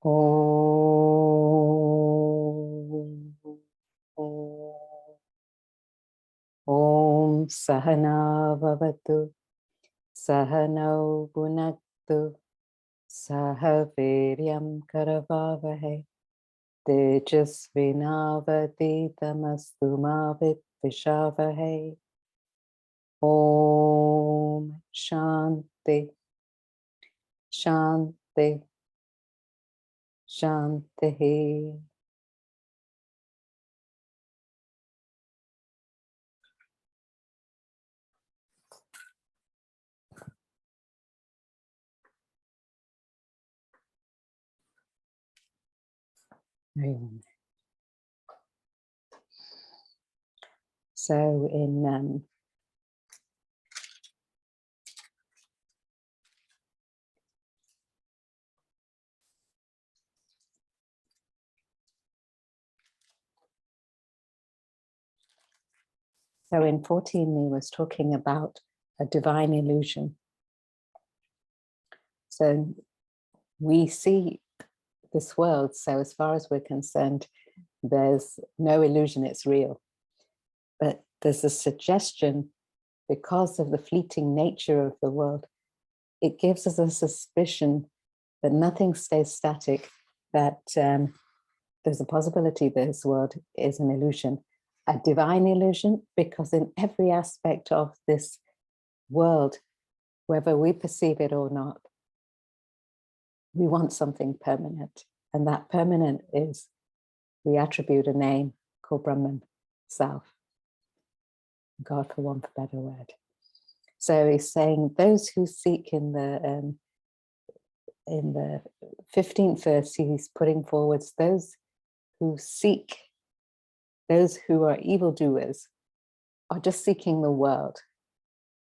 Om Sahana Vavatu Sahano Bhunaktu Saha Viryam Karavavahe Tejasvinavati Tamastu Ma Vidvishavahe. Om Shanti Shanti Shanti. So in 14 he was talking about a divine illusion. So we see this world, so as far as we're concerned, there's no illusion, it's real. But there's a suggestion, because of the fleeting nature of the world, it gives us a suspicion that nothing stays static, that there's a possibility this world is an illusion, a divine illusion, because in every aspect of this world, whether we perceive it or not, we want something permanent. And that permanent is, we attribute a name called Brahman, self, God, for want of a better word. So he's saying those who seek, in the 15th verse, he's putting forwards those who seek, those who are evildoers are just seeking the world.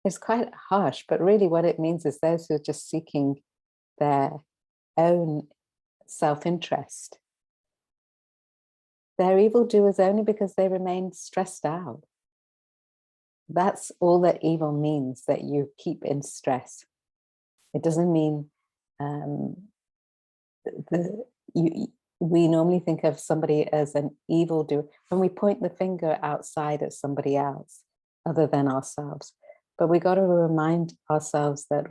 It's quite harsh, but really what it means is those who are just seeking their own self-interest. They're evildoers only because they remain stressed out. That's all that evil means, that you keep in stress. It doesn't mean we normally think of somebody as an evildoer when we point the finger outside at somebody else other than ourselves. But we got to remind ourselves that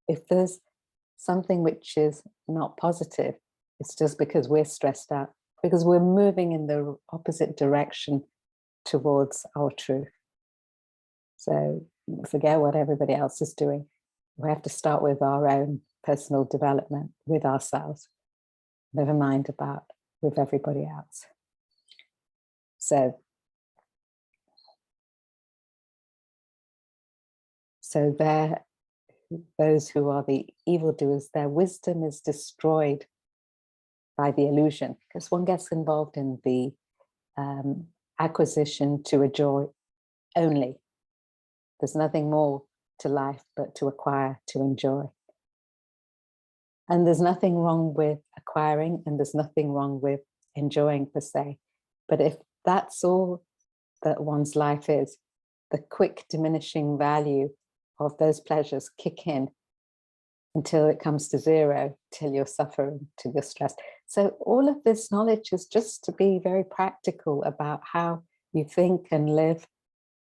if there's something which is not positive, it's just because we're stressed out, because we're moving in the opposite direction towards our truth. So forget what everybody else is doing. We have to start with our own personal development with ourselves. Never mind about with everybody else. So there, those who are the evildoers, their wisdom is destroyed by the illusion, because one gets involved in the acquisition to enjoy only. There's nothing more to life but to acquire, to enjoy. And there's nothing wrong with acquiring, and there's nothing wrong with enjoying per se. But if that's all that one's life is, the quick diminishing value of those pleasures kick in until it comes to zero, till you're suffering, till you're stressed. So all of this knowledge is just to be very practical about how you think and live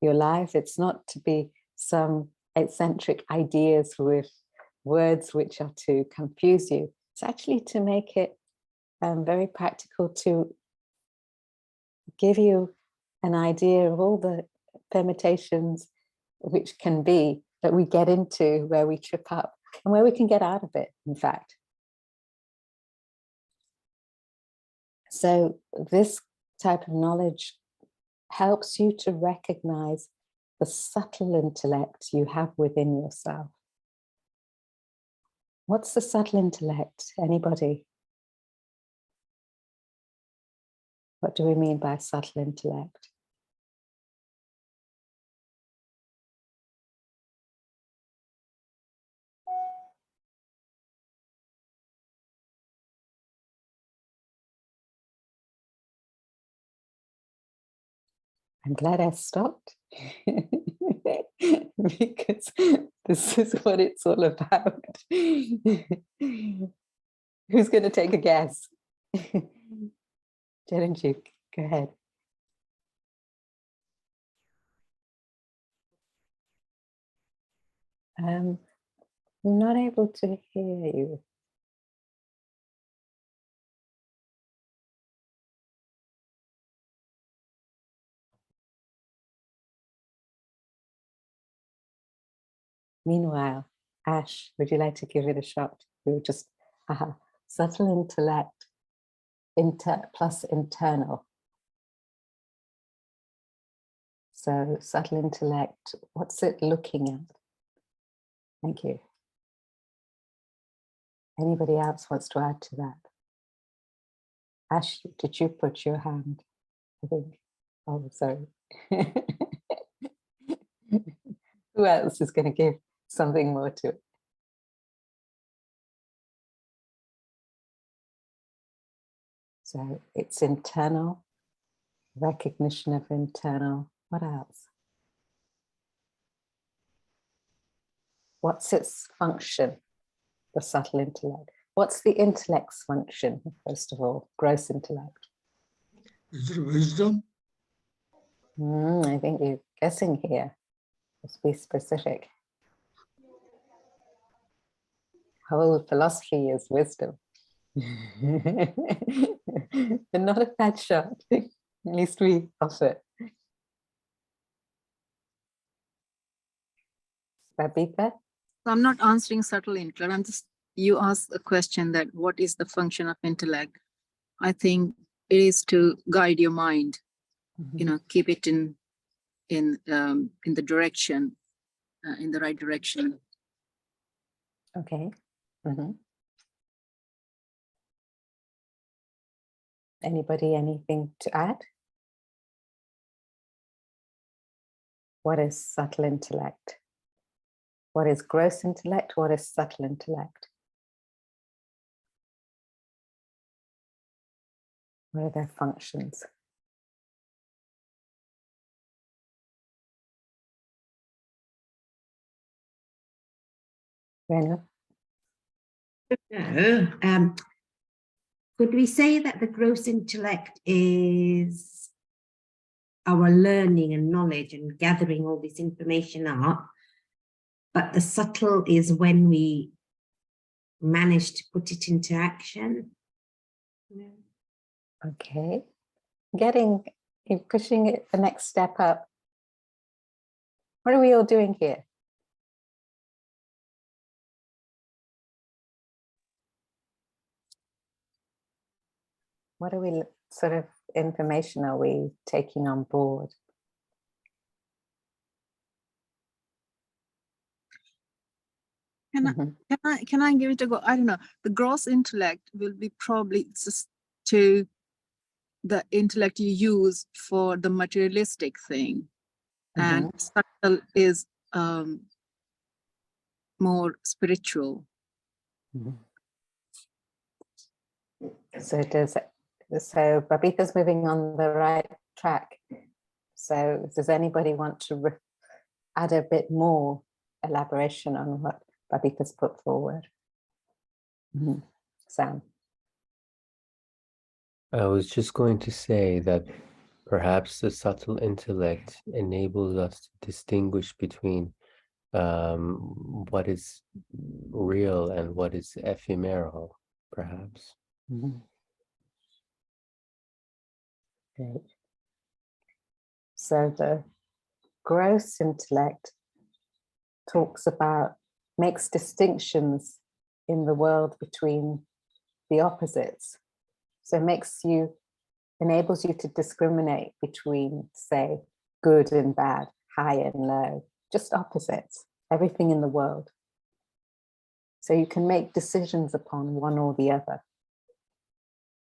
your life. It's not to be some eccentric ideas with words which are to confuse you. It's actually to make it very practical, to give you an idea of all the permutations which can be that we get into, where we trip up and where we can get out of it, in fact. So this type of knowledge helps you to recognize the subtle intellect you have within yourself. What's the subtle intellect? Anybody? What do we mean by subtle intellect? I'm glad I stopped because this is what it's all about. Who's going to take a guess? Chiranjeev, go ahead. I'm not able to hear you. Meanwhile, Ash, would you like to give it a shot? We were just, subtle intellect plus internal. So subtle intellect, what's it looking at? Thank you. Anybody else wants to add to that? Ash, did you put your hand? I think. Oh, sorry. Who else is going to give something more to it? So it's internal, recognition of internal. What else? What's its function, the subtle intellect? What's the intellect's function, first of all, gross intellect? Is it wisdom? I think you're guessing here. Let's be specific. Whole philosophy is wisdom. But not a bad shot. At least we offer. Babita? I'm not answering subtle intellect. I'm just, you asked a question that what is the function of intellect? I think it is to guide your mind, you know, keep it in the direction, in the right direction. Okay. Anybody, anything to add? What is subtle intellect? What is gross intellect? What is subtle intellect? What are their functions? Renu? No. Could we say that the gross intellect is our learning and knowledge and gathering all this information up, but the subtle is when we manage to put it into action? Okay. You're pushing it the next step up. What are we all doing here? What are we, sort of information are we taking on board? Can I give it a go? I don't know. The gross intellect will be probably just to the intellect you use for the materialistic thing, and subtle is more spiritual. So Babita's moving on the right track. So does anybody want to add a bit more elaboration on what Babita's put forward? Sam? I was just going to say that perhaps the subtle intellect enables us to distinguish between what is real and what is ephemeral, perhaps. Great. So the gross intellect makes distinctions in the world between the opposites. So enables you to discriminate between, say, good and bad, high and low, just opposites, everything in the world. So you can make decisions upon one or the other.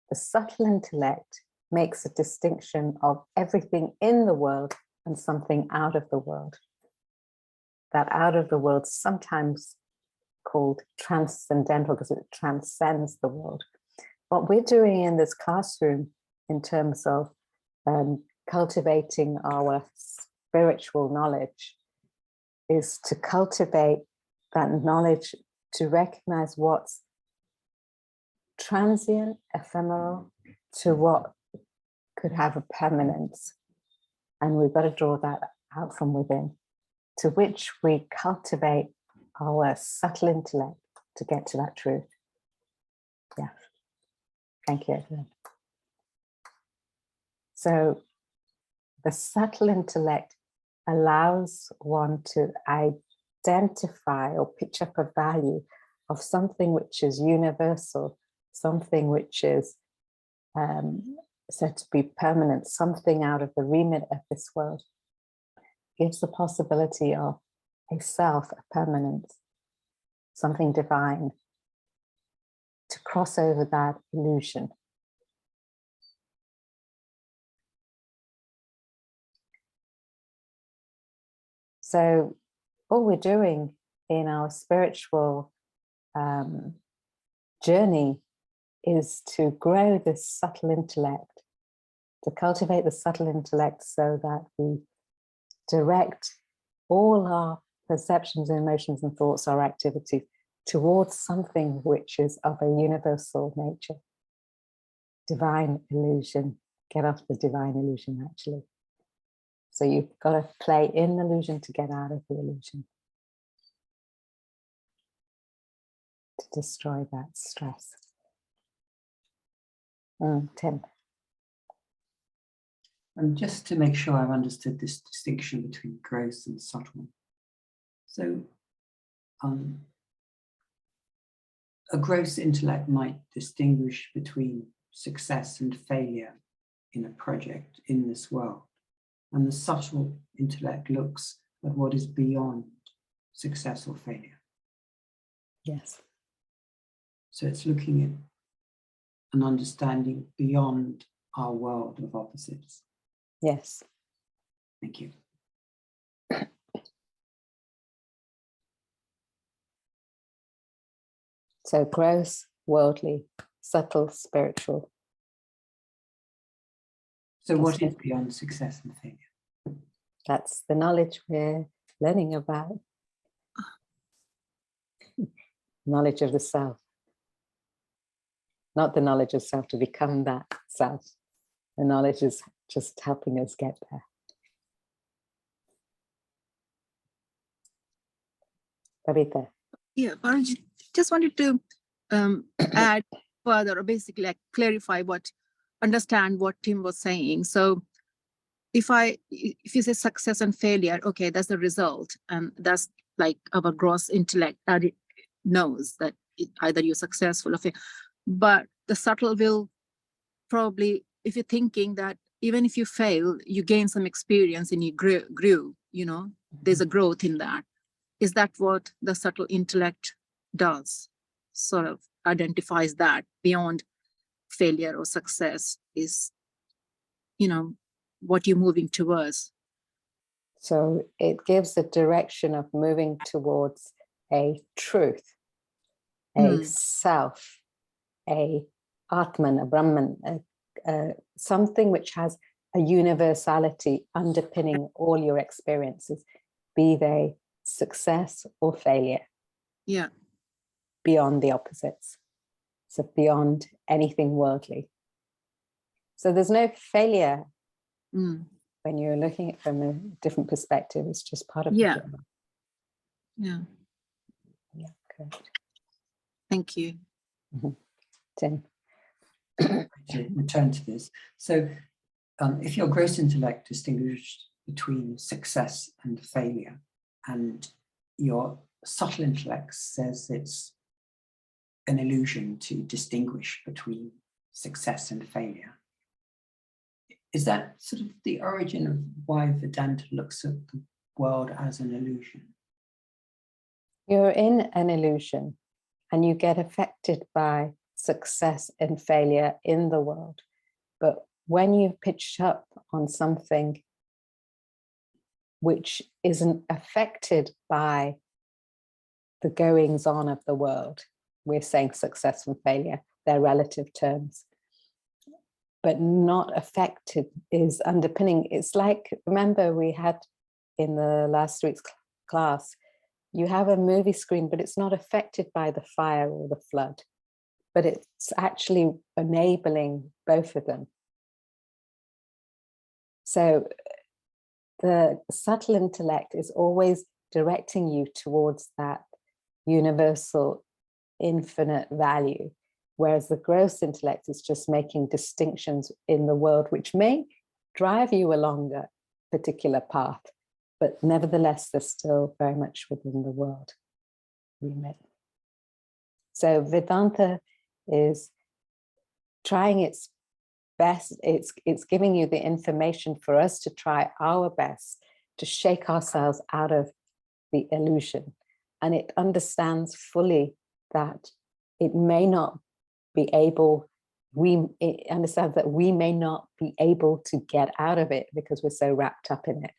The subtle intellect makes a distinction of everything in the world and something out of the world. That out of the world, sometimes called transcendental because it transcends the world. What we're doing in this classroom in terms of cultivating our spiritual knowledge is to cultivate that knowledge, to recognize what's transient, ephemeral, to what could have a permanence. And we've got to draw that out from within, to which we cultivate our subtle intellect to get to that truth. Yeah. Thank you, everyone. So the subtle intellect allows one to identify or pitch up a value of something which is universal, something which is said to be permanent, something out of the remit of this world. Gives the possibility of a self, a permanence, something divine, to cross over that illusion. So all we're doing in our spiritual journey is to grow this subtle intellect, to cultivate the subtle intellect so that we direct all our perceptions, emotions and thoughts, our activities towards something which is of a universal nature. Divine illusion, get off the divine illusion actually. So you've got to play in the illusion to get out of the illusion. To destroy that stress. Tim. And just to make sure I've understood this distinction between gross and subtle. So a gross intellect might distinguish between success and failure in a project in this world. And the subtle intellect looks at what is beyond success or failure. Yes. So it's looking at an understanding beyond our world of opposites. Yes. Thank you. So gross, worldly, subtle, spiritual. So what is beyond success and failure? That's the knowledge we're learning about. Knowledge of the self. Not the knowledge of self to become that self. The knowledge is just helping us get there. Kavita. Yeah, Bharaj, just wanted to add further, or basically like clarify understand what Tim was saying. So if you say success and failure, okay, that's the result. And that's like our gross intellect that it knows that either you're successful or fail. But the subtle will probably, if you're thinking that even if you fail, you gain some experience and you grew, you know, there's a growth in that. Is that what the subtle intellect does? Sort of identifies that beyond failure or success is, you know, what you're moving towards. So it gives a direction of moving towards a truth, a self, a Atman, a Brahman, something which has a universality underpinning all your experiences, be they success or failure. Yeah. Beyond the opposites. So beyond anything worldly. So there's no failure when you're looking at it from a different perspective. It's just part of the journey. Yeah. Yeah, correct. Thank you. Tim. To return to this. So if your gross intellect distinguished between success and failure, and your subtle intellect says it's an illusion to distinguish between success and failure, is that sort of the origin of why Vedanta looks at the world as an illusion? You're in an illusion and you get affected by success and failure in the world. But when you've pitched up on something which isn't affected by the goings on of the world, we're saying success and failure, they're relative terms, but not affected is underpinning. It's like, remember we had in the last week's class, you have a movie screen, but it's not affected by the fire or the flood. but it's actually enabling both of them. So the subtle intellect is always directing you towards that universal infinite value, whereas the gross intellect is just making distinctions in the world, which may drive you along a particular path, but nevertheless, they're still very much within the world remit. So Vedanta is trying its best. It's giving you the information for us to try our best to shake ourselves out of the illusion. And it understands fully that it may not be able, it understands that we may not be able to get out of it because we're so wrapped up in it.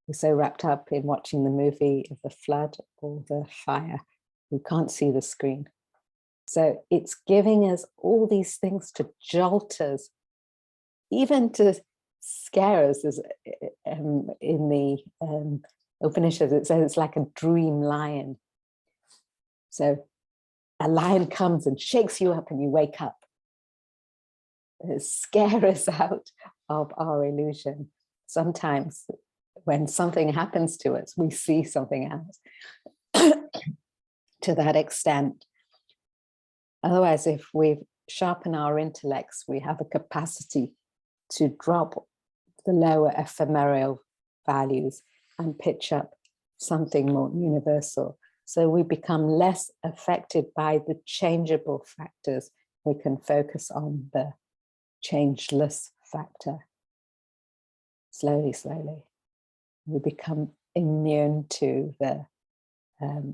We're so wrapped up in watching the movie of the flood or the fire, we can't see the screen. So it's giving us all these things to jolt us, even to scare us. As in the Upanishads, it says it's like a dream lion. So a lion comes and shakes you up and you wake up. Scare us out of our illusion. Sometimes when something happens to us, we see something else to that extent. Otherwise, if we sharpen our intellects, we have a capacity to drop the lower ephemeral values and pitch up something more universal. So we become less affected by the changeable factors. We can focus on the changeless factor. Slowly, slowly, we become immune to the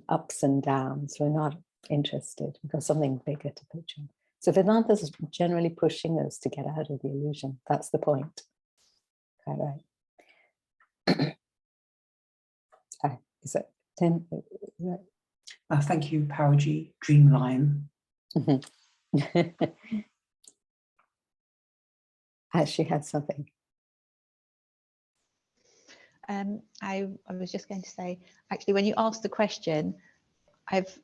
ups and downs. We're not interested. We've got something bigger to pitch on. So Vedanta is generally pushing us to get out of the illusion. That's the point. Quite right. Is that Tim? Thank you, Paraji, Dream Lion. She had something. I was just going to say, actually, when you asked the question, I've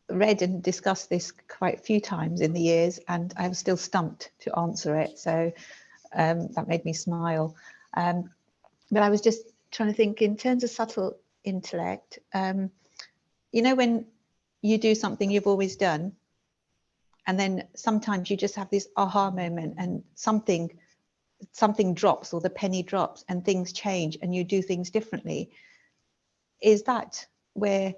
read and discussed this quite a few times in the years, and I'm still stumped to answer it. So that made me smile. But I was just trying to think in terms of subtle intellect, you know, when you do something you've always done, and then sometimes you just have this aha moment and something drops, or the penny drops and things change and you do things differently. Is that where,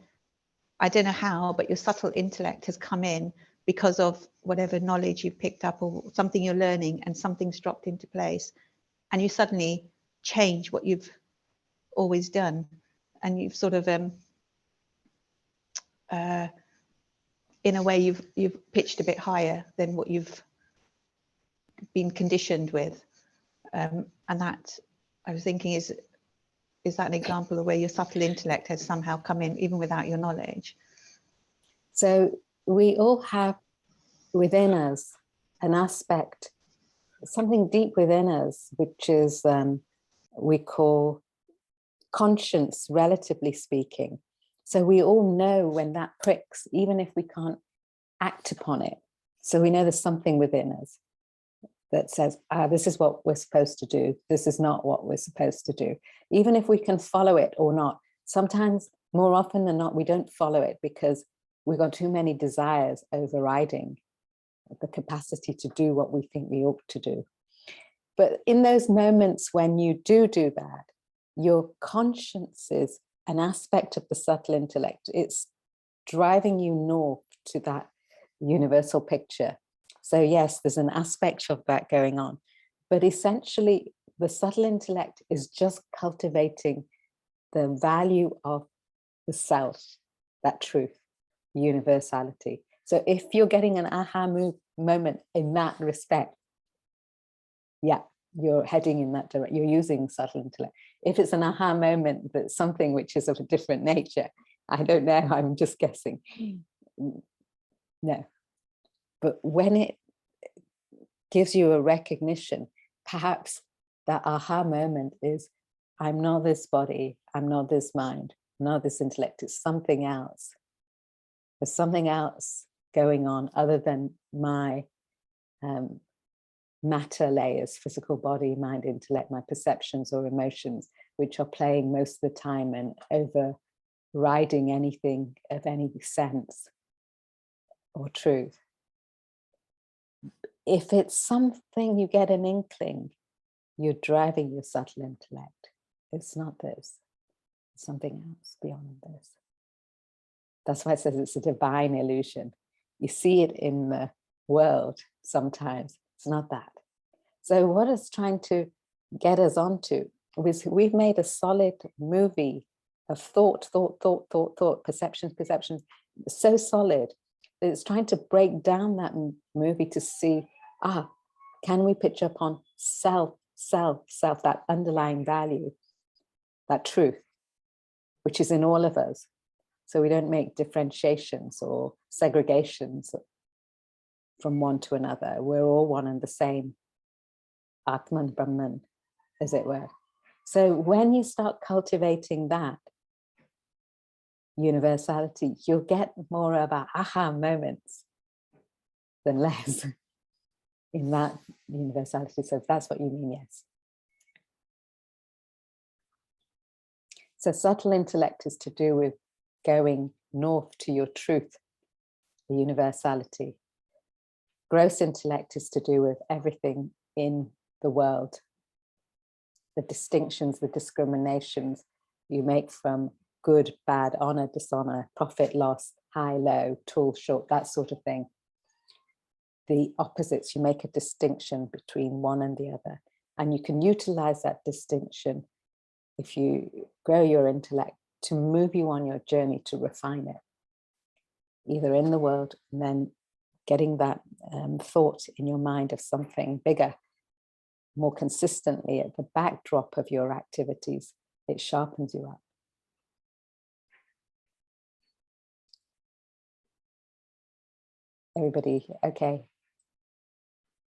I don't know how, but your subtle intellect has come in because of whatever knowledge you've picked up or something you're learning, and something's dropped into place and you suddenly change what you've always done, and you've sort of in a way you've pitched a bit higher than what you've been conditioned with, and that, I was thinking, is that an example of where your subtle intellect has somehow come in even without your knowledge? So we all have within us an aspect, something deep within us, which is we call conscience, relatively speaking. So we all know when that pricks, even if we can't act upon it. So we know there's something within us that says, this is what we're supposed to do. This is not what we're supposed to do. Even if we can follow it or not. Sometimes, more often than not, we don't follow it because we've got too many desires overriding the capacity to do what we think we ought to do. But in those moments when you do that, your conscience is an aspect of the subtle intellect. It's driving you north to that universal picture. So yes, there's an aspect of that going on, but essentially the subtle intellect is just cultivating the value of the self, that truth, universality. So if you're getting an aha moment in that respect, yeah, you're heading in that direction, you're using subtle intellect. If it's an aha moment that's something which is of a different nature, I don't know, I'm just guessing. No. But when it gives you a recognition, perhaps that aha moment is, I'm not this body, I'm not this mind, I'm not this intellect, it's something else. There's something else going on other than my matter layers, physical body, mind, intellect, my perceptions or emotions, which are playing most of the time and overriding anything of any sense or truth. If it's something you get an inkling, you're driving your subtle intellect. It's not this, it's something else beyond this. That's why it says it's a divine illusion. You see it in the world sometimes, it's not that. So what it's trying to get us onto was we've made a solid movie of thought, perceptions, so solid that it's trying to break down that movie to see, can we pitch upon self, that underlying value, that truth, which is in all of us. So we don't make differentiations or segregations from one to another. We're all one and the same, Atman, Brahman, as it were. So when you start cultivating that universality, you'll get more about aha moments than less in that universality. So if that's what you mean, yes. So subtle intellect is to do with going north to your truth, the universality. Gross intellect is to do with everything in the world, the distinctions, the discriminations you make from good, bad, honor, dishonor, profit, loss, high, low, tall, short, that sort of thing. The opposites, you make a distinction between one and the other. And you can utilize that distinction if you grow your intellect to move you on your journey to refine it, either in the world and then getting that thought in your mind of something bigger, more consistently at the backdrop of your activities. It sharpens you up. Everybody, okay.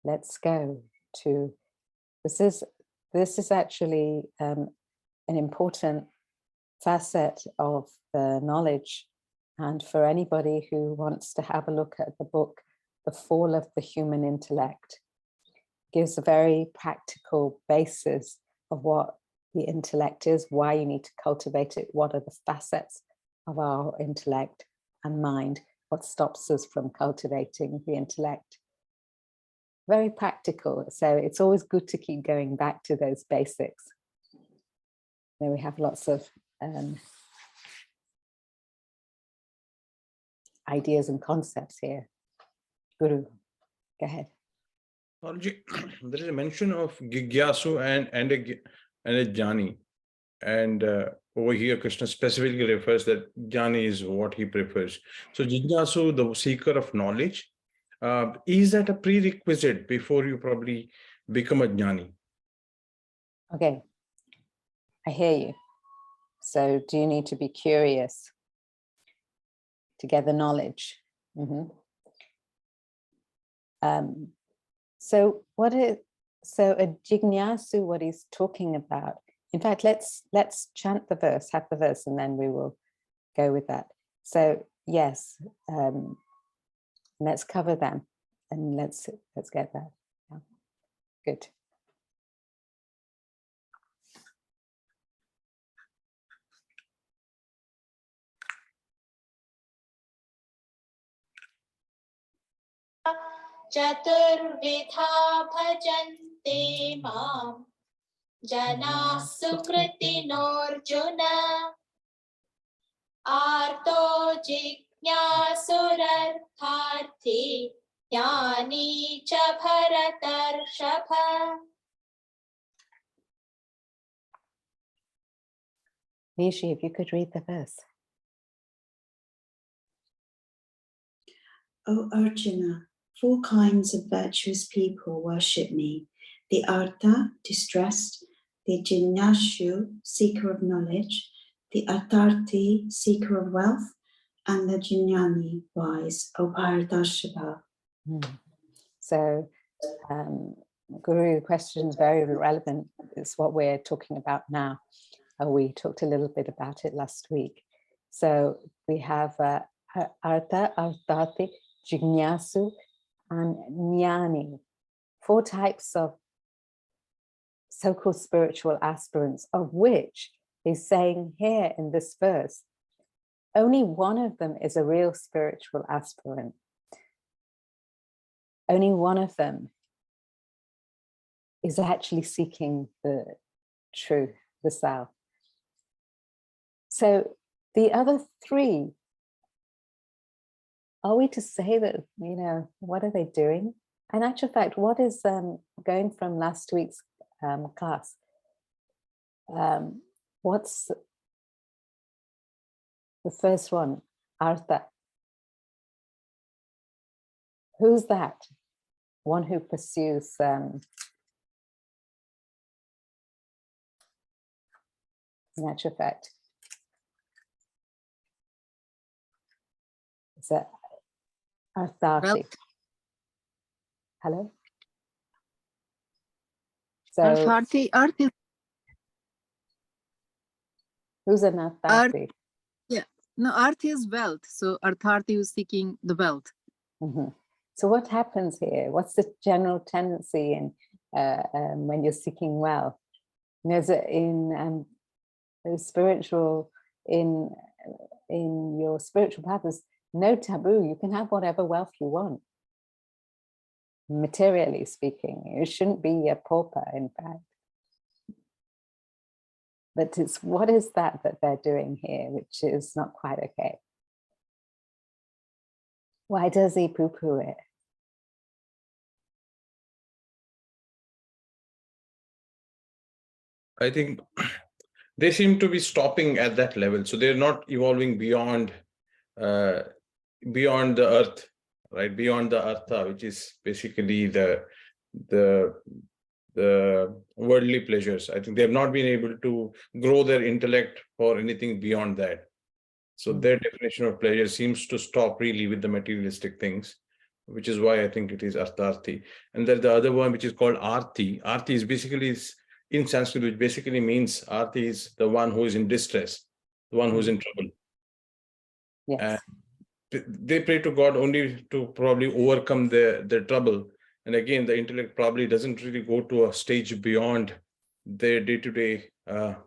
Let's go to, this is actually an important facet of the knowledge. And for anybody who wants to have a look at the book, The Fall of the Human Intellect, gives a very practical basis of what the intellect is, why you need to cultivate it, what are the facets of our intellect and mind, what stops us from cultivating the intellect. Very practical, so it's always good to keep going back to those basics. Then we have lots of ideas and concepts here. Guru, go ahead. There is a mention of Gigyasu and a Jnani, and over here Krishna specifically refers that Jnani is what he prefers. So Jigyasu, the seeker of knowledge, is that a prerequisite before you probably become a Jnani? Okay, I hear you. So do you need to be curious to gather knowledge? So a jignasu, what he's talking about, in fact, let's chant the verse, have the verse, and then we will go with that. So yes, let's cover them and let's get that. Yeah. Good. Chaturvidha bhajante mam jana sukritinarjuna arto jignyasurartharthi jnani cha bharatarshapha. Nishi, if you could read the verse. O Arjuna, 4 kinds of virtuous people worship me: the Artha, distressed; the Jignashu, seeker of knowledge; the Artharthi, seeker of wealth; and the Jnani, wise. O Bharatashava. So, Guru, the question is very relevant. It's what we're talking about now. We talked a little bit about it last week. So we have Artha, Artharthi, Jignasu, and Jnani. 4 types of so-called spiritual aspirants, of which he's saying here in this verse, only one of them is a real spiritual aspirant. Only one of them is actually seeking the truth, the self. So the other 3, are we to say that, what are they doing? In actual fact, what is going from last week's class? What's the first one? Artha. Who's that? One who pursues in actual fact. Is that Arthati? Wealth. Hello? So Arthi, who's an Arthati? no, Arthi is wealth. So Artharthi is seeking the wealth. So what happens here? What's the general tendency in when you're seeking wealth? In spiritual, in your spiritual path, there's no taboo. You can have whatever wealth you want. Materially speaking, you shouldn't be a pauper, in fact. But it's what is that they're doing here, which is not quite okay. Why does he poo-poo it? I think they seem to be stopping at that level. So they're not evolving beyond the earth, right? Beyond the artha, which is basically the worldly pleasures. I think they have not been able to grow their intellect for anything beyond that. So their definition of pleasure seems to stop really with the materialistic things, which is why I think it is artharthi. And there's the other one, which is called arthi. Arthi is basically in Sanskrit, which basically means arthi is the one who is in distress, the one who's in trouble. Yes. And they pray to God only to probably overcome their trouble. And again, the intellect probably doesn't really go to a stage beyond their day-to-day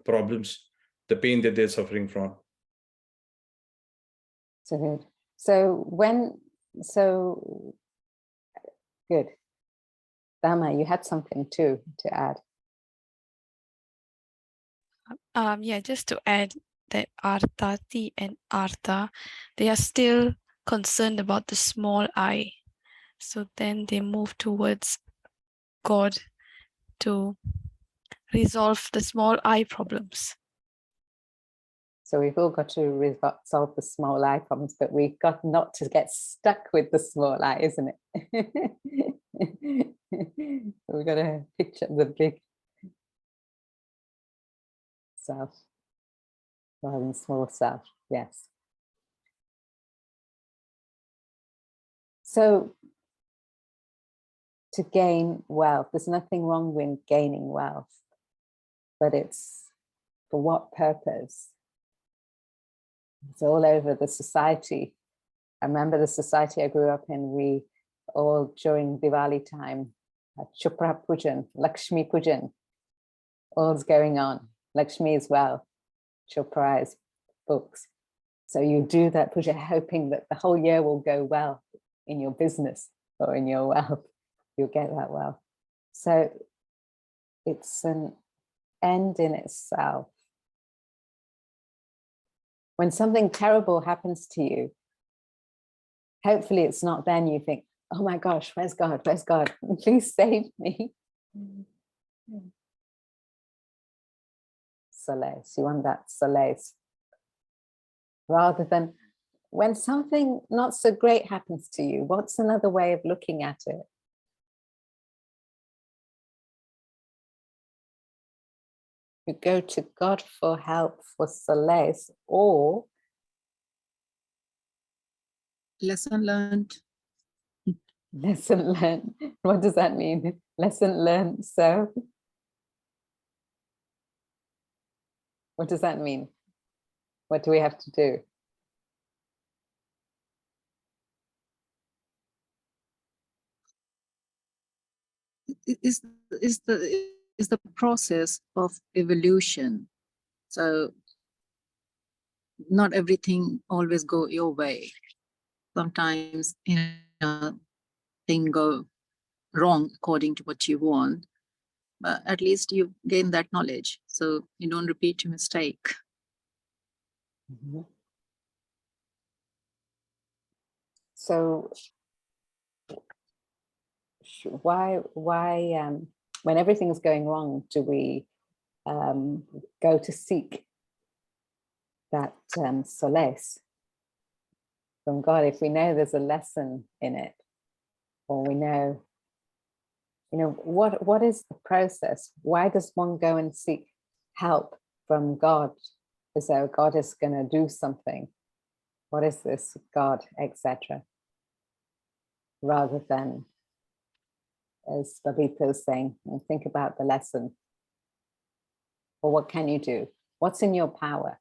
problems, the pain that they're suffering from. So good. So good. Dhamma, you had something too to add. Yeah, just to add that Arthati and Artha, they are still concerned about the small I. So then they move towards God to resolve the small I problems. So we've all got to solve the small I problems, but we've got not to get stuck with the small I, isn't it? We've got to picture the big self rather than small self. Yes. So to gain wealth, there's nothing wrong with gaining wealth, but it's for what purpose? It's all over the society. I remember the society I grew up in, we all during Diwali time, Chupra Pujan, Lakshmi Pujan, all's going on. Lakshmi as well, Chopra is books. So you do that puja hoping that the whole year will go well in your business or in your wealth. You'll get that wealth. So it's an end in itself. When something terrible happens to you, hopefully it's not then you think, oh my gosh, where's God? Where's God? Please save me. Solace, you want that solace. Rather than when something not so great happens to you, what's another way of looking at it? You go to God for help, for solace, or Lesson learned. lesson learned. What does that mean? Lesson learned. So what does that mean? What do we have to do? is the process of evolution. So not everything always go your way. Sometimes, things go wrong according to what you want, but at least you gain that knowledge, so you don't repeat your mistake. Mhm. So why when everything is going wrong, do we go to seek that solace from God if we know there's a lesson in it, or we know, what is the process? Why does one go and seek help from God as though God is going to do something? What is this God, etc., rather than, as Babita is saying, think about the lesson, or what can you do? What's in your power?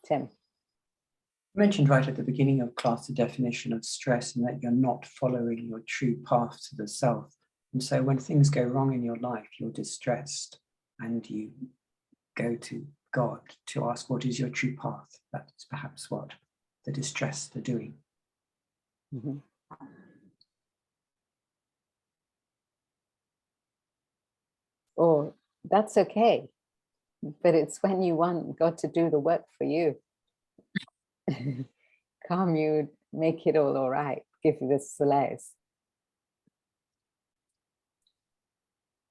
Tim. You mentioned right at the beginning of class the definition of stress, and that you're not following your true path to the self. And so when things go wrong in your life, you're distressed and you go to God to ask, what is your true path? That's perhaps what the distressed are doing. Mm-hmm. Or that's okay, but it's when you want God to do the work for you, calm you, make it all right, give you this solace.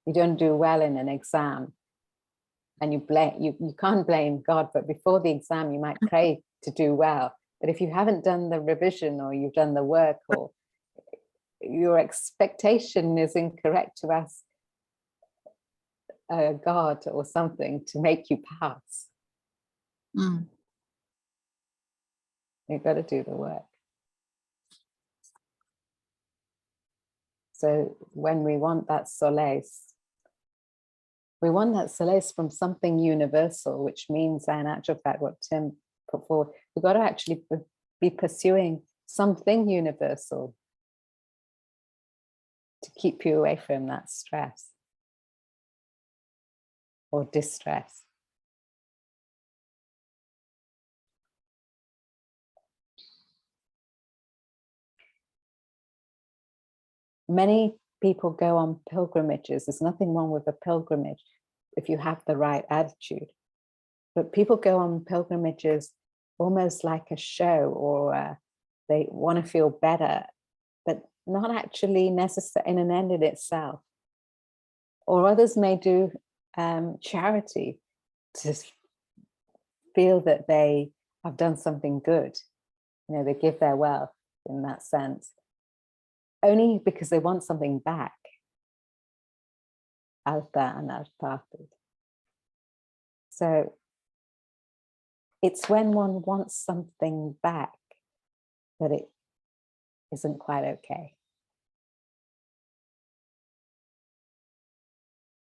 You don't do well in an exam, and you can't blame God, but before the exam you might pray to do well. But if you haven't done the revision, or you've done the work, or your expectation is incorrect to ask God or something to make you pass. Mm. You've got to do the work. So when we want that solace, we want that solace from something universal, which means, in actual fact, what Tim put forward, we've got to actually be pursuing something universal to keep you away from that stress or distress. Many people go on pilgrimages. There's nothing wrong with a pilgrimage if you have the right attitude. But people go on pilgrimages almost like a show, or they want to feel better, but not actually necessary in an end in itself. Or others may do charity to feel that they have done something good. They give their wealth in that sense, only because they want something back. Alta and artati. So it's when one wants something back that it isn't quite okay.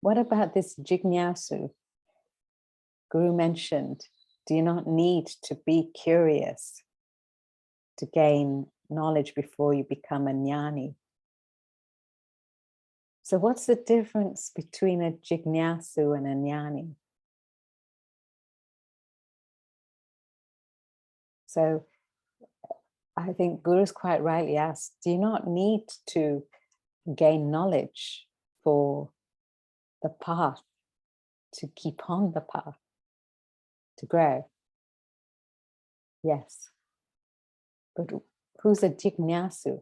What about this jignasu? Guru mentioned, do you not need to be curious to gain knowledge before you become a jnani? So what's the difference between a jignasu and a jnani? So I think Guru's quite rightly asked, do you not need to gain knowledge for the path, to keep on the path, to grow? Yes. But who's a jignasu?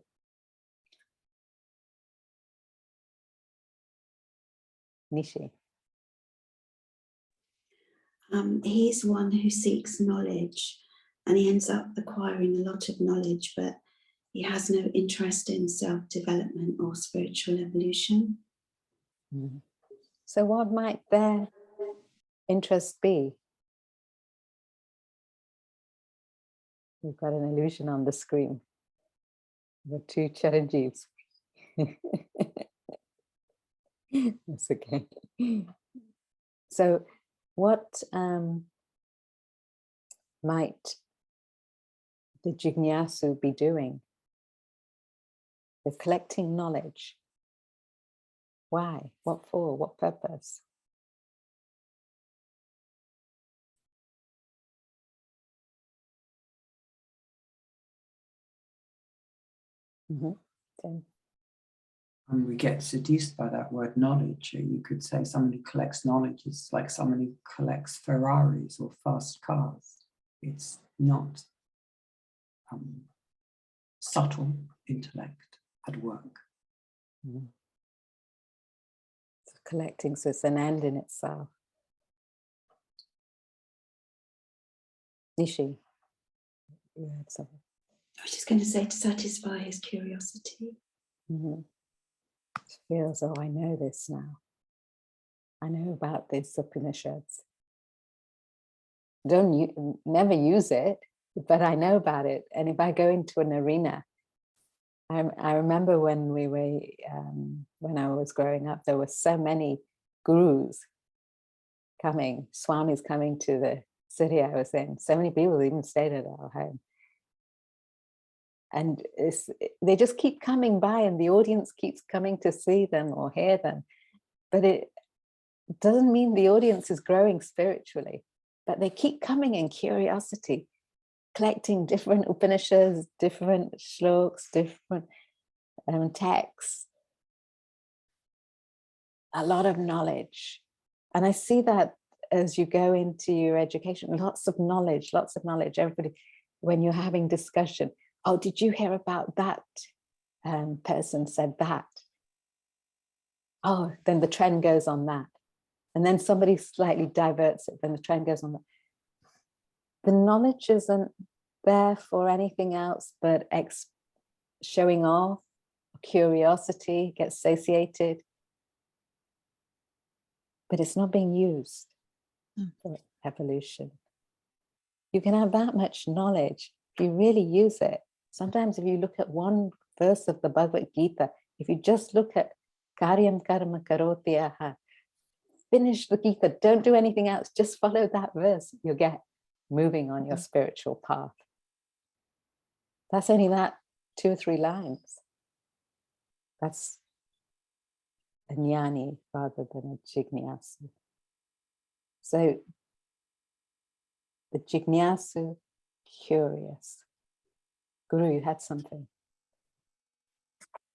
Nishi. He's one who seeks knowledge, and he ends up acquiring a lot of knowledge, but he has no interest in self-development or spiritual evolution. Mm-hmm. So what might their interest be? We've got an illusion on the screen. The two Chiranjeevs. That's okay. So what might the jignasu be doing? We're collecting knowledge. Why? What for? What purpose? Okay. And we get seduced by that word knowledge. You could say someone who collects knowledge is like someone who collects Ferraris or fast cars. It's not subtle intellect at work. So collecting, so it's an end in itself. Nishi, you had something. I was just going to say, to satisfy his curiosity. It feels, oh, I know this now. I know about this Upanishads. Never use it, but I know about it. And if I go into an arena, I remember when we were, when I was growing up, there were so many gurus coming, swamis coming to the city I was in. So many people even stayed at our home. And they just keep coming by and the audience keeps coming to see them or hear them. But it doesn't mean the audience is growing spiritually, but they keep coming in curiosity, collecting different Upanishads, different shlokas, different texts, a lot of knowledge. And I see that as you go into your education, lots of knowledge, everybody, when you're having discussion, oh, did you hear about that? Person said that. Oh, then the trend goes on that. And then somebody slightly diverts it, then the trend goes on that. The knowledge isn't there for anything else but showing off, curiosity, gets satiated. But it's not being used for evolution. You can have that much knowledge if you really use it. Sometimes if you look at one verse of the Bhagavad Gita, if you just look at Karyam Karma Karoti Aha, finish the Gita, don't do anything else, just follow that verse, you'll get moving on your spiritual path. That's only that 2 or 3 lines. That's a jnani rather than a jignasu. So the jignasu, curious. Guru, you had something.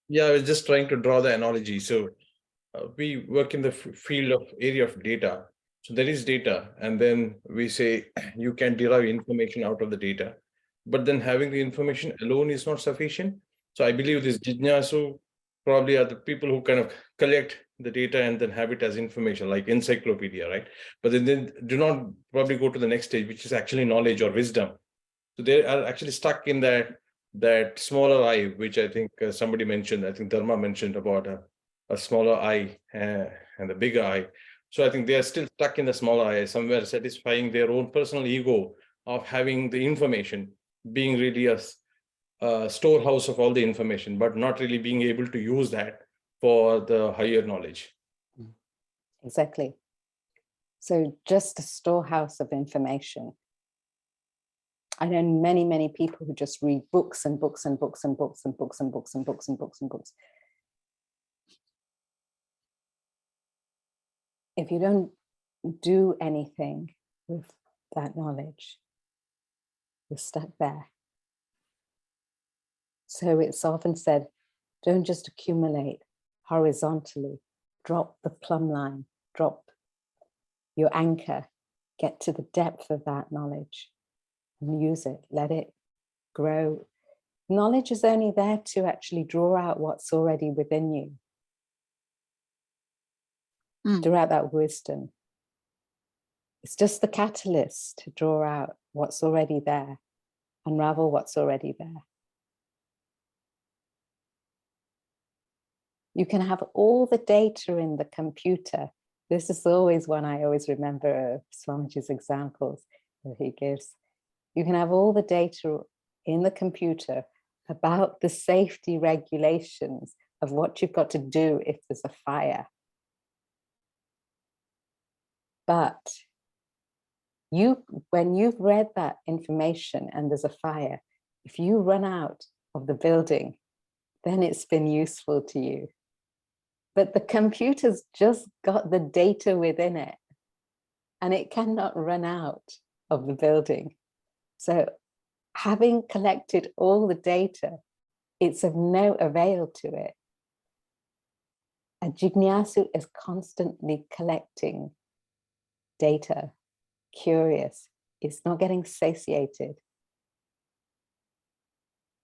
Yeah, I was just trying to draw the analogy. So we work in the field of area of data. So there is data, and then we say you can derive information out of the data, but then having the information alone is not sufficient. So I believe this jignasu probably are the people who kind of collect the data and then have it as information, like encyclopedia, right? But then they do not probably go to the next stage, which is actually knowledge or wisdom. So they are actually stuck in that smaller I, which I think somebody mentioned. I think Dharma mentioned about a smaller I and a bigger I. So I think they are still stuck in the smaller I, somewhere satisfying their own personal ego of having the information, being really a storehouse of all the information, but not really being able to use that for the higher knowledge. Exactly. So just a storehouse of information. I know many, many people who just read books and books and books and books and books and books and books and books and books. If you don't do anything with that knowledge, you're stuck there. So it's often said, don't just accumulate horizontally, drop the plumb line, drop your anchor, get to the depth of that knowledge and use it, let it grow. Knowledge is only there to actually draw out what's already within you. Draw out that wisdom. It's just the catalyst to draw out what's already there, unravel what's already there. You can have all the data in the computer. This is always one I always remember of Swamiji's examples that he gives. You can have all the data in the computer about the safety regulations of what you've got to do if there's a fire. But when you've read that information and there's a fire, if you run out of the building, then it's been useful to you. But the computer's just got the data within it, and it cannot run out of the building. So having collected all the data, it's of no avail to it. A jignasu is constantly collecting data, curious. It's not getting satiated.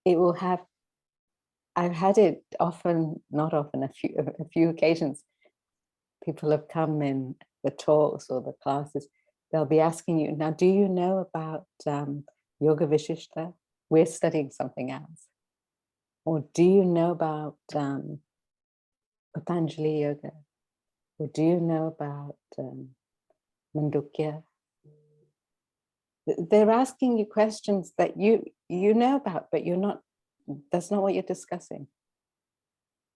It will have, I've had it often, not often, a few occasions. People have come in the talks or the classes, they'll be asking you, now, do you know about Yoga Vishishta? We're studying something else. Or do you know about Patanjali Yoga? Or do you know about Mandukya? They're asking you questions that you know about, but you're not, that's not what you're discussing.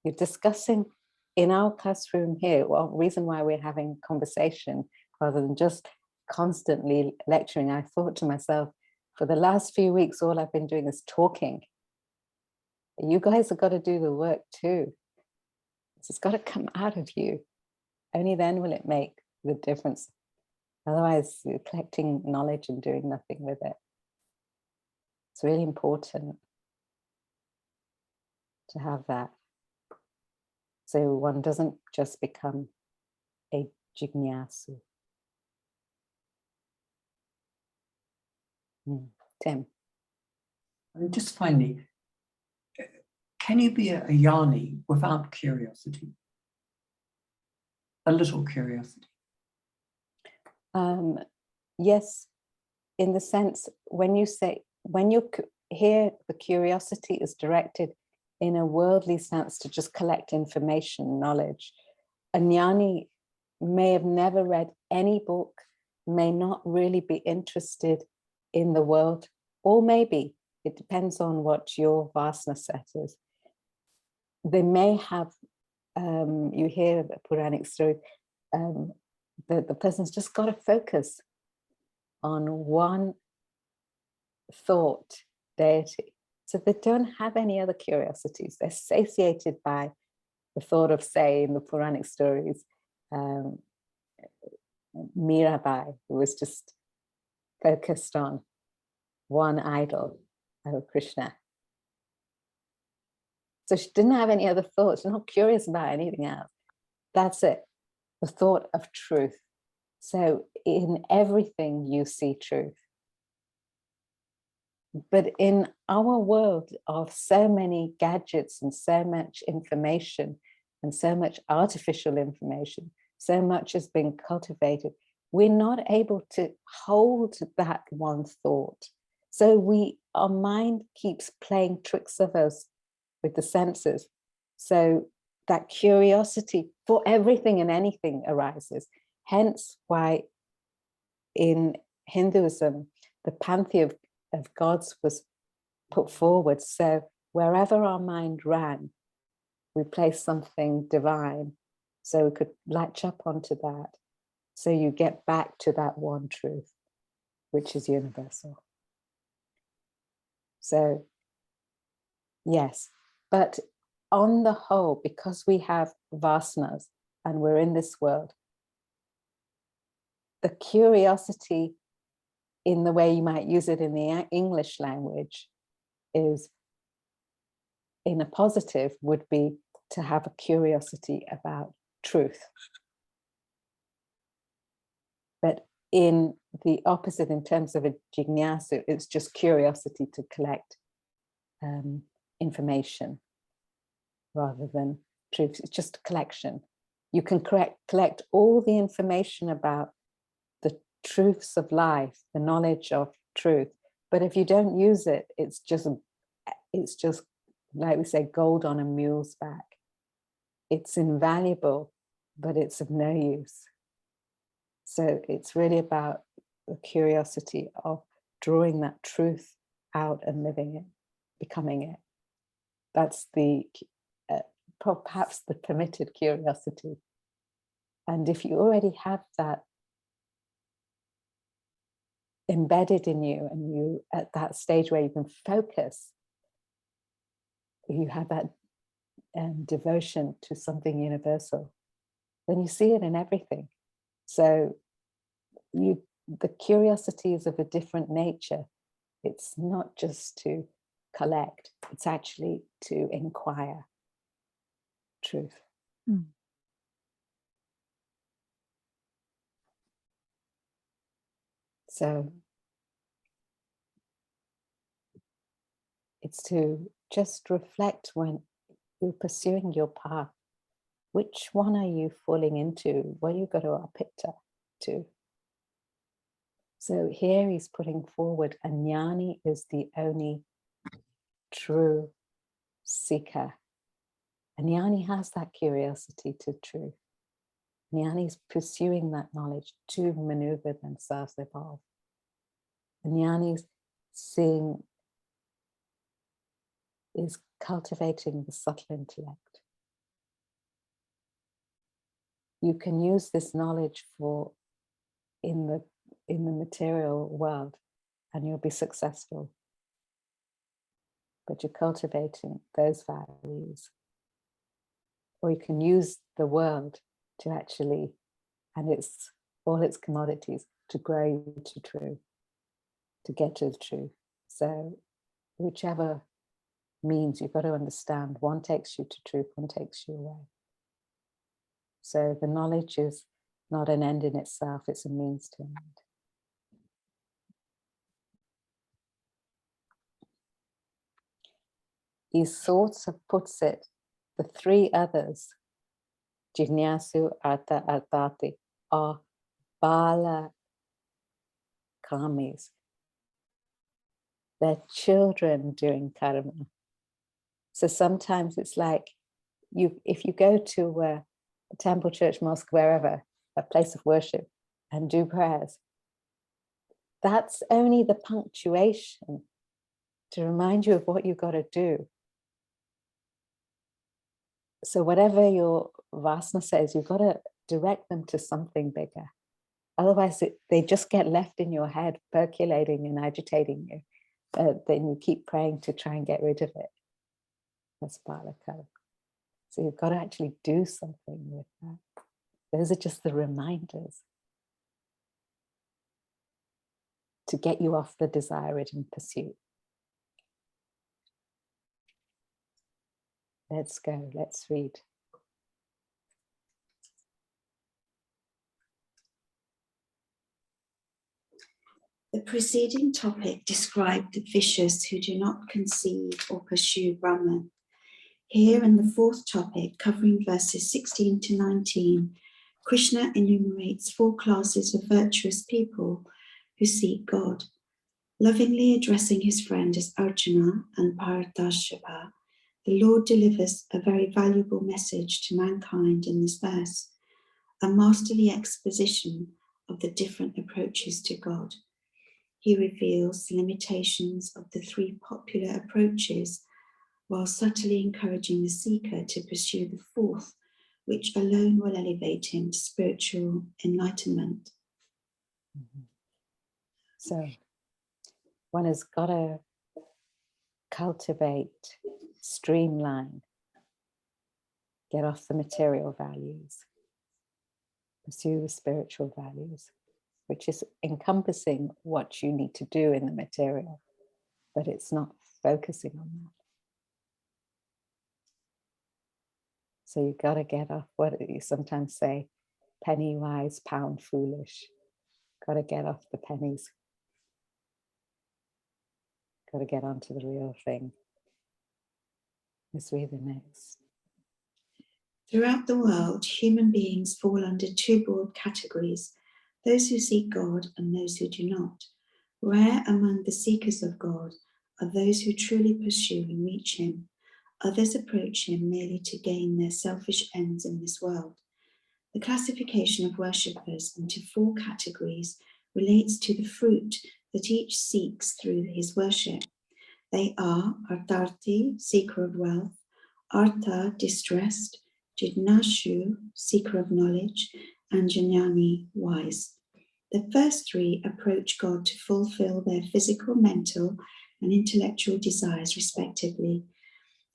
You're discussing in our classroom here, well, reason why we're having conversation rather than just constantly lecturing. I thought to myself, for the last few weeks, all I've been doing is talking. You guys have got to do the work too. It's got to come out of you. Only then will it make the difference. Otherwise, you're collecting knowledge and doing nothing with it. It's really important to have that. So one doesn't just become a jignasu. Tim. And just finally, can you be a jnani without curiosity? A little curiosity. Yes, in the sense, when you hear the curiosity is directed in a worldly sense to just collect information, knowledge. A jnani may have never read any book, may not really be interested in the world, or maybe, it depends on what your vasana set is. They may have, you hear the Puranic story, the person's just got to focus on one thought, deity. So they don't have any other curiosities. They're satiated by the thought of, say, in the Puranic stories, Mirabai, who was just focused on one idol, Krishna. So she didn't have any other thoughts. She's not curious about anything else. That's it, the thought of truth. So in everything you see truth. But in our world of so many gadgets and so much information and so much artificial information, so much has been cultivated, we're not able to hold that one thought. So our mind keeps playing tricks of us with the senses. So that curiosity for everything and anything arises. Hence why in Hinduism, the pantheon of gods was put forward. So wherever our mind ran, we placed something divine. So we could latch up onto that. So you get back to that one truth, which is universal. So yes, but on the whole, because we have vasanas and we're in this world, the curiosity in the way you might use it in the English language is, in a positive, would be to have a curiosity about truth. But in the opposite, in terms of a jignasu, it's just curiosity to collect information rather than truth. It's just a collection. You can collect all the information about the truths of life, the knowledge of truth. But if you don't use it, it's just like we say, gold on a mule's back. It's invaluable, but it's of no use. So it's really about the curiosity of drawing that truth out and living it, becoming it. That's the perhaps the permitted curiosity. And if you already have that embedded in you, and you at that stage where you can focus, you have that devotion to something universal, then you see it in everything. So the curiosity is of a different nature. It's not just to collect, it's actually to inquire truth. So it's to just reflect when you're pursuing your path. Which one are you falling into? What are you got to apita to? So here he's putting forward, a jnani is the only true seeker. A jnani has that curiosity to truth. Jnani is pursuing that knowledge to maneuver themselves, evolve. A jnani is cultivating the subtle intellect. You can use this knowledge for in the material world, and you'll be successful. But you're cultivating those values. Or you can use the world to actually, and all its commodities, to grow you to truth, to get to the truth. So whichever means, you've got to understand, one takes you to truth, one takes you away. So the knowledge is not an end in itself, it's a means to an end. He sort of puts it, the three others, Jinyasu, Artha, Arthati, are Bala Kamis. They're children doing karma. So sometimes it's like, if you go to a temple, church, mosque, wherever, a place of worship, and do prayers, that's only the punctuation to remind you of what you've got to do. So whatever your vasana says, you've got to direct them to something bigger. Otherwise, they just get left in your head, percolating and agitating you. Then you keep praying to try and get rid of it. That's balaka. So you've got to actually do something with that. Those are just the reminders to get you off the desire-ridden pursuit. Let's go, let's read. The preceding topic described the vicious who do not conceive or pursue Brahman. Here in the fourth topic, covering verses 16 to 19, Krishna enumerates 4 classes of virtuous people who seek God. Lovingly addressing his friend as Arjuna and Paradashapa, the Lord delivers a very valuable message to mankind in this verse, a masterly exposition of the different approaches to God. He reveals the limitations of the 3 popular approaches, while subtly encouraging the seeker to pursue the 4th, which alone will elevate him to spiritual enlightenment. So one has got to cultivate, streamline, get off the material values, pursue the spiritual values, which is encompassing what you need to do in the material, but it's not focusing on that. So you've got to get off what you sometimes say, penny wise, pound foolish. Got to get off the pennies. Got to get onto the real thing. Let's read the next. Throughout the world, human beings fall under 2 broad categories, those who seek God and those who do not. Rare among the seekers of God are those who truly pursue and reach him. Others approach him merely to gain their selfish ends in this world. The classification of worshippers into 4 categories relates to the fruit that each seeks through his worship. They are Artarti, seeker of wealth, Artha, distressed, Jidnashu, seeker of knowledge, and Jnani, wise. The first 3 approach God to fulfill their physical, mental, and intellectual desires respectively.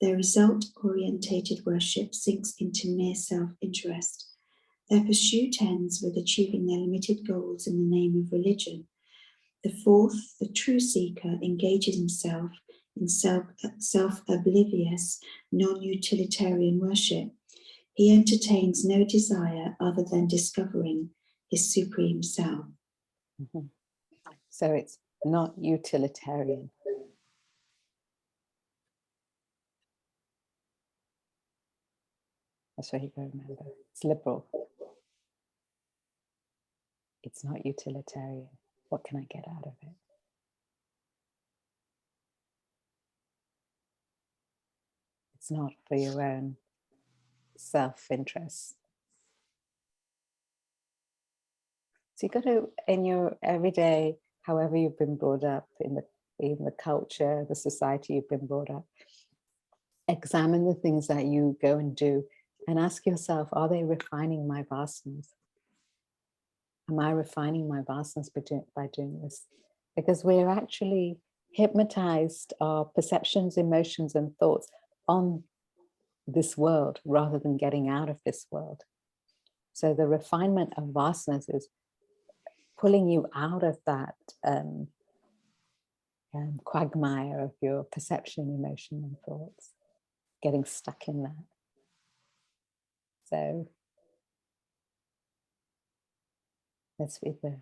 Their result-orientated worship sinks into mere self-interest. Their pursuit ends with achieving their limited goals in the name of religion. The fourth, the true seeker, engages himself in self-oblivious, non-utilitarian worship. He entertains no desire other than discovering his supreme self. Mm-hmm. So it's not utilitarian. That's what you got to remember. It's liberal. It's not utilitarian. What can I get out of it? It's not for your own self-interest. So you got to, in your everyday, however you've been brought up, in the culture, the society you've been brought up, examine the things that you go and do and ask yourself, are they refining my vasanas? Am I refining my vasanas by doing this? Because we're actually hypnotized, our perceptions, emotions, and thoughts on this world rather than getting out of this world. So the refinement of vasanas is pulling you out of that quagmire of your perception, emotion, and thoughts, getting stuck in that. So let's be the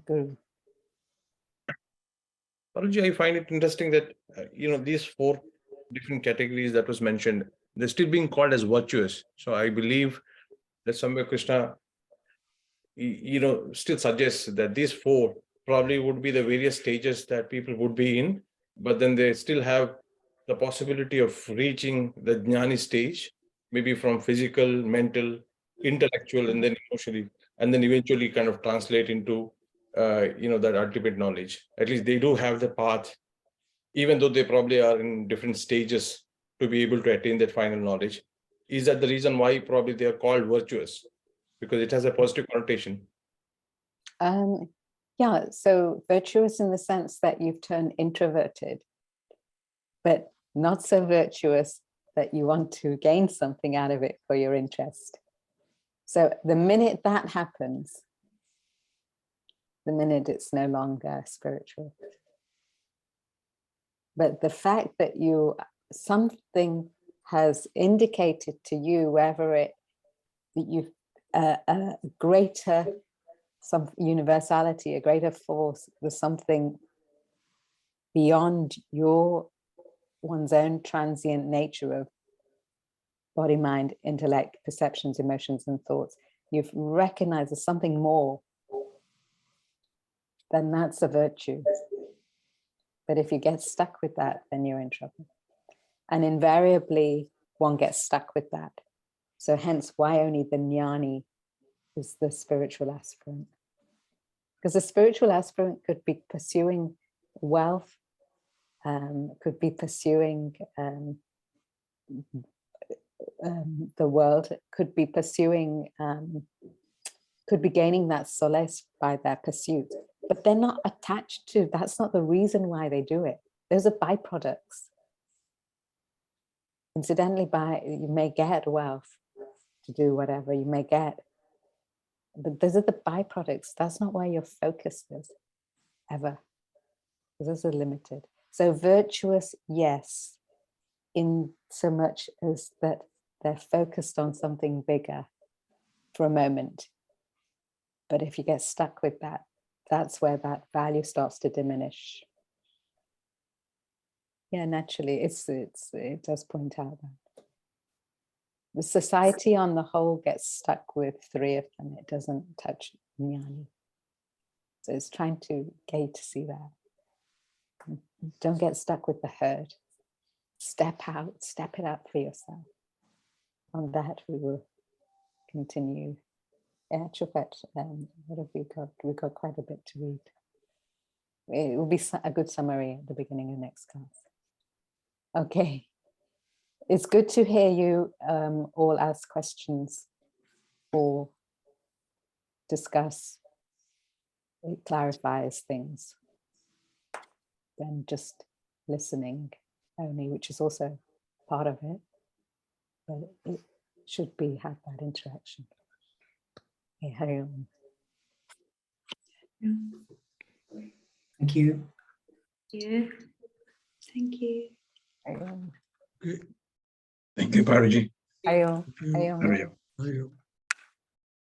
guru. Paruji, I find it interesting that, these 4 different categories that was mentioned, they're still being called as virtuous. So I believe that somewhere Krishna, still suggests that these 4 probably would be the various stages that people would be in, but then they still have the possibility of reaching the jnani stage, maybe from physical, mental, intellectual, and then emotionally, and then eventually kind of translate into that ultimate knowledge. At least they do have the path, even though they probably are in different stages to be able to attain that final knowledge. Is that the reason why probably they are called virtuous? Because it has a positive connotation. Yeah, so virtuous in the sense that you've turned introverted, but not so virtuous that you want to gain something out of it for your interest. So the minute that happens, the minute it's no longer spiritual. But the fact that something has indicated to you, whether you've a greater, some universality, a greater force, there's something beyond one's own transient nature of body, mind, intellect, perceptions, emotions, and thoughts. You've recognized there's something more, then that's a virtue. But if you get stuck with that, then you're in trouble. And invariably, one gets stuck with that. So hence why only the jnani is the spiritual aspirant. Because the spiritual aspirant could be pursuing wealth, could be pursuing the world, could be pursuing, could be gaining that solace by their pursuit. But they're not attached to, that's not the reason why they do it. Those are byproducts. Incidentally, you may get wealth to do whatever you may get, but those are the byproducts. That's not why your focus is, ever. Because those are limited. So virtuous, yes, in so much as that they're focused on something bigger for a moment. But if you get stuck with that, that's where that value starts to diminish. Yeah, naturally, it does point out that. The society on the whole gets stuck with 3 of them. It doesn't touch jnani. So it's trying to get you to see that. Don't get stuck with the herd. Step out, step it up for yourself. On that, we will continue. In actual fact, what have we got? We've got quite a bit to read. It will be a good summary at the beginning of next class. Okay. It's good to hear you all ask questions or discuss. It clarifies things than just listening only, which is also part of it, but it should be have that interaction. Yeah, Hari Om. Thank you. Yeah. Thank you. Hari Om. Thank you, Paraji. Hari Om. Hari Om. Hari Om.